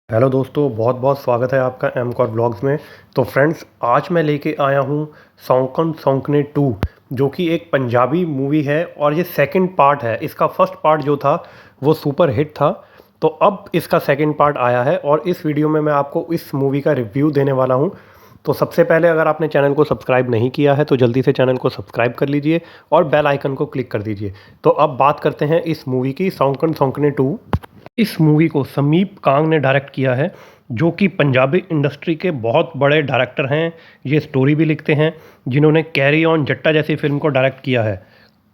Hello दोस्तों, बहुत बहुत स्वागत है आपका एम कॉर ब्लॉग्स में। तो फ्रेंड्स, आज मैं लेके आया हूँ सौंकन सौंकने 2, जो कि एक पंजाबी मूवी है और ये सेकंड पार्ट है। इसका फर्स्ट पार्ट जो था वो सुपर हिट था। तो अब इसका सेकंड पार्ट आया है और इस वीडियो में मैं आपको इस मूवी का रिव्यू देने वाला हूँ। तो सबसे पहले, अगर आपने चैनल को सब्सक्राइब नहीं किया है तो जल्दी से चैनल को सब्सक्राइब कर लीजिए और बेल आइकन को क्लिक कर दीजिए। तो अब बात करते हैं इस मूवी की, सौंकन सौंकने 2। इस मूवी को समीप कांग ने डायरेक्ट किया है, जो कि पंजाबी इंडस्ट्री के बहुत बड़े डायरेक्टर हैं। ये स्टोरी भी लिखते हैं, जिन्होंने कैरी ऑन जट्टा जैसी फिल्म को डायरेक्ट किया है।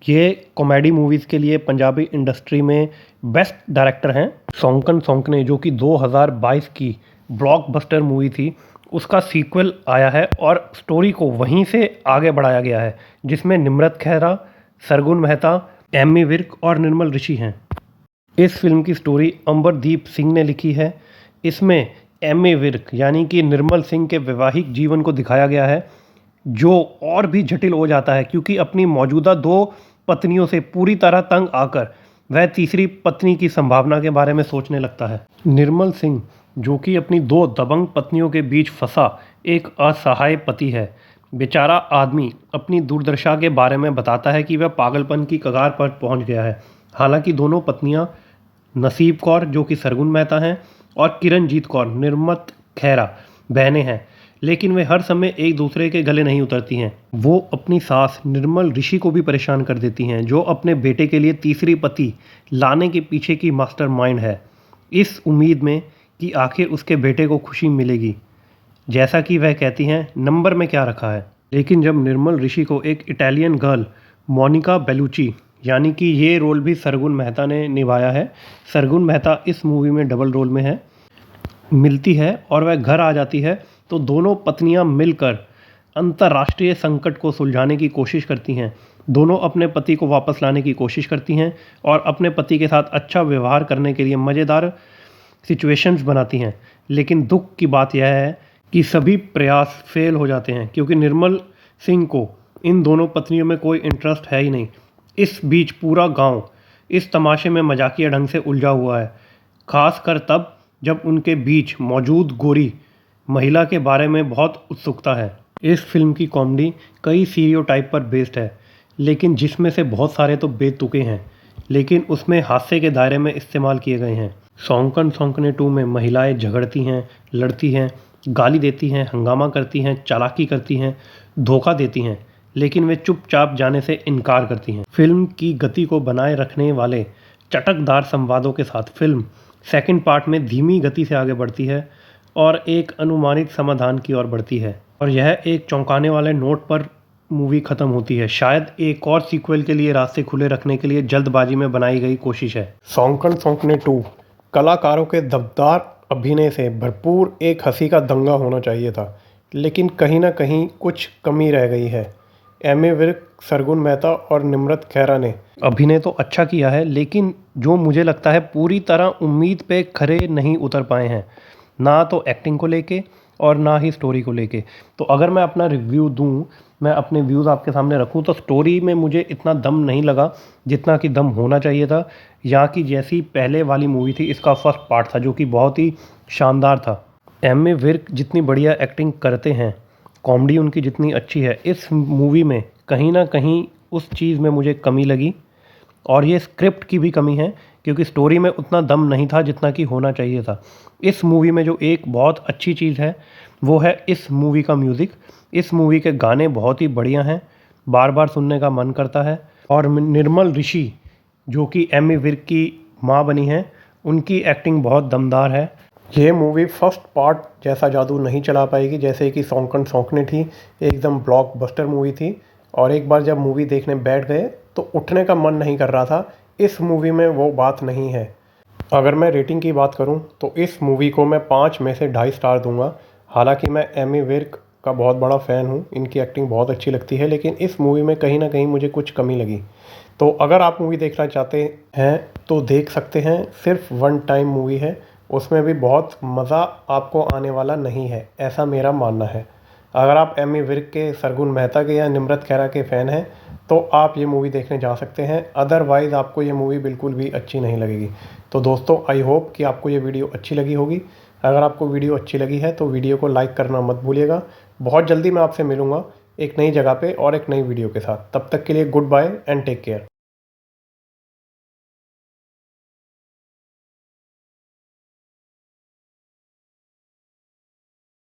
ये कॉमेडी मूवीज़ के लिए पंजाबी इंडस्ट्री में बेस्ट डायरेक्टर हैं। सौंकन सौंकने, जो कि 2022 की ब्लॉकबस्टर मूवी थी, उसका सीक्वल आया है और स्टोरी को वहीं से आगे बढ़ाया गया है, जिसमें निम्रत खैरा, सरगुन मेहता, एमी विर्क और निर्मल ऋषि हैं। इस फिल्म की स्टोरी अंबरदीप सिंह ने लिखी है। इसमें एमी विर्क यानी कि निर्मल सिंह के वैवाहिक जीवन को दिखाया गया है, जो और भी जटिल हो जाता है क्योंकि अपनी मौजूदा 2 पत्नियों से पूरी तरह तंग आकर वह तीसरी पत्नी की संभावना के बारे में सोचने लगता है। निर्मल सिंह, जो कि अपनी 2 दबंग पत्नियों के बीच फंसा एक असहाय पति है। बेचारा आदमी अपनी दुर्दशा के बारे में बताता है कि वह पागलपन की कगार पर पहुंच गया है। हालांकि दोनों पत्नियां, नसीब कौर जो कि सरगुन मेहता हैं और किरणजीत कौर निर्मत खैरा, बहनें हैं, लेकिन वे हर समय एक दूसरे के गले नहीं उतरती हैं। वो अपनी सास निर्मल ऋषि को भी परेशान कर देती हैं, जो अपने बेटे के लिए तीसरी पति लाने के पीछे की मास्टरमाइंड है, इस उम्मीद में कि आखिर उसके बेटे को खुशी मिलेगी, जैसा कि वह कहती हैं नंबर में क्या रखा है। लेकिन जब निर्मल ऋषि को एक इटालियन गर्ल, मोनिका बेलुची, यानी कि ये रोल भी सरगुन मेहता ने निभाया है, सरगुन मेहता इस मूवी में डबल रोल में है, मिलती है और वह घर आ जाती है, तो दोनों पत्नियां मिलकर अंतर्राष्ट्रीय संकट को सुलझाने की कोशिश करती हैं। दोनों अपने पति को वापस लाने की कोशिश करती हैं और अपने पति के साथ अच्छा व्यवहार करने के लिए मज़ेदार सिचुएशंस बनाती हैं। लेकिन दुख की बात यह है कि सभी प्रयास फेल हो जाते हैं, क्योंकि निर्मल सिंह को इन दोनों पत्नियों में कोई इंटरेस्ट है ही नहीं। इस बीच पूरा गांव इस तमाशे में मजाकिया ढंग से उलझा हुआ है, खासकर तब जब उनके बीच मौजूद गोरी महिला के बारे में बहुत उत्सुकता है। इस फिल्म की कॉमेडी कई स्टीरियोटाइप पर बेस्ड है, लेकिन जिसमें से बहुत सारे तो बेतुके हैं, लेकिन उसमें हास्य के दायरे में इस्तेमाल किए गए हैं। सौंकन सौंकने 2 में महिलाएं झगड़ती हैं, लड़ती हैं, गाली देती हैं, हंगामा करती हैं, चालाकी करती हैं, धोखा देती हैं, लेकिन वे चुपचाप जाने से इनकार करती हैं। फिल्म की गति को बनाए रखने वाले चटकदार संवादों के साथ फिल्म सेकंड पार्ट में धीमी गति से आगे बढ़ती है और एक अनुमानित समाधान की ओर बढ़ती है, और यह एक चौंकाने वाले नोट पर मूवी ख़त्म होती है। शायद एक और सीक्वल के लिए रास्ते खुले रखने के लिए जल्दबाजी में बनाई गई कोशिश है। सौंकन सौंकने 2 कलाकारों के दमदार अभिनय से भरपूर एक हंसी का दंगा होना चाहिए था, लेकिन कहीं ना कहीं कुछ कमी रह गई है। एमी विर्क, सरगुन मेहता और निम्रत खैरा ने अभिनय तो अच्छा किया है, लेकिन जो मुझे लगता है पूरी तरह उम्मीद पे खरे नहीं उतर पाए हैं, ना तो एक्टिंग को लेके और ना ही स्टोरी को लेके। तो अगर मैं अपना रिव्यू दूं, मैं अपने व्यूज़ आपके सामने रखूं, तो स्टोरी में मुझे इतना दम नहीं लगा जितना कि दम होना चाहिए था। यहाँ की जैसी पहले वाली मूवी थी, इसका फर्स्ट पार्ट था, जो कि बहुत ही शानदार था। एमी विर्क जितनी बढ़िया एक्टिंग करते हैं, कॉमेडी उनकी जितनी अच्छी है, इस मूवी में कहीं ना कहीं उस चीज़ में मुझे कमी लगी, और ये स्क्रिप्ट की भी कमी है, क्योंकि स्टोरी में उतना दम नहीं था जितना कि होना चाहिए था। इस मूवी में जो एक बहुत अच्छी चीज़ है वो है इस मूवी का म्यूज़िक। इस मूवी के गाने बहुत ही बढ़िया हैं, बार बार सुनने का मन करता है। और निर्मल ऋषि, जो कि एमी विर्क की माँ बनी हैं, उनकी एक्टिंग बहुत दमदार है। ये मूवी फर्स्ट पार्ट जैसा जादू नहीं चला पाएगी जैसे कि सौंकन सौंकने थी, एकदम ब्लॉकबस्टर मूवी थी, और एक बार जब मूवी देखने बैठ गए तो उठने का मन नहीं कर रहा था। इस मूवी में वो बात नहीं है। अगर मैं रेटिंग की बात करूं तो इस मूवी को मैं 5 में से 2.5 स्टार दूंगा। हालांकि मैं एमी विर्क का बहुत बड़ा फ़ैन हूं, इनकी एक्टिंग बहुत अच्छी लगती है, लेकिन इस मूवी में कहीं ना कहीं मुझे कुछ कमी लगी। तो अगर आप मूवी देखना चाहते हैं तो देख सकते हैं। सिर्फ वन टाइम मूवी है, उसमें भी बहुत मज़ा आपको आने वाला नहीं है, ऐसा मेरा मानना है। अगर आप एमी विर्क के, सरगुन मेहता के या निम्रत खैरा के फ़ैन हैं तो आप ये मूवी देखने जा सकते हैं, अदरवाइज़ आपको ये मूवी बिल्कुल भी अच्छी नहीं लगेगी। तो दोस्तों, आई होप कि आपको ये वीडियो अच्छी लगी होगी। अगर आपको वीडियो अच्छी लगी है तो वीडियो को लाइक करना मत भूलिएगा। बहुत जल्दी मैं आपसे मिलूँगा एक नई जगह पे और एक नई वीडियो के साथ। तब तक के लिए goodbye and take care.